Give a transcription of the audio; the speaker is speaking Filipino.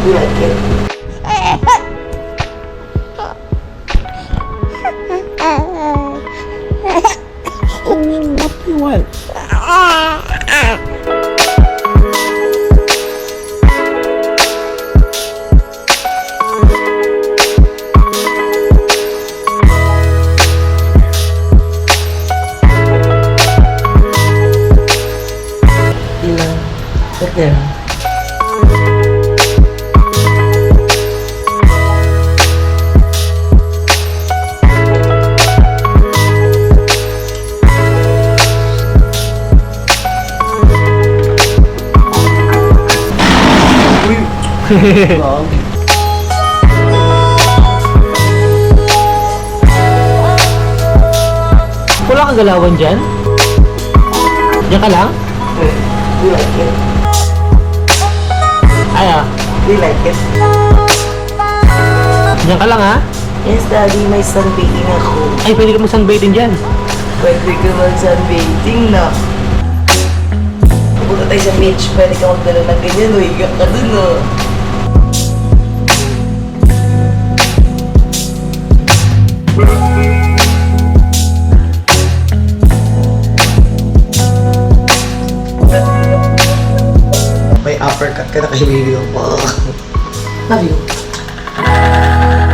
You like it? What do you want? Ilan? Betul. Wow. Wala kang galawan dyan? Diyan ka lang? You like it? Ay You like it? Diyan ka lang ha? Yes, Daddy. May sunbathing ako. Ay, pwede ka mag-sunbathing dyan. Pwede ka mag-sunbathing na. Pupunta tayo sa beach. Pwede ka magdala ng ganyan. O, higa ka dun, o. May uppercut ka, nakahililig ako. Love you.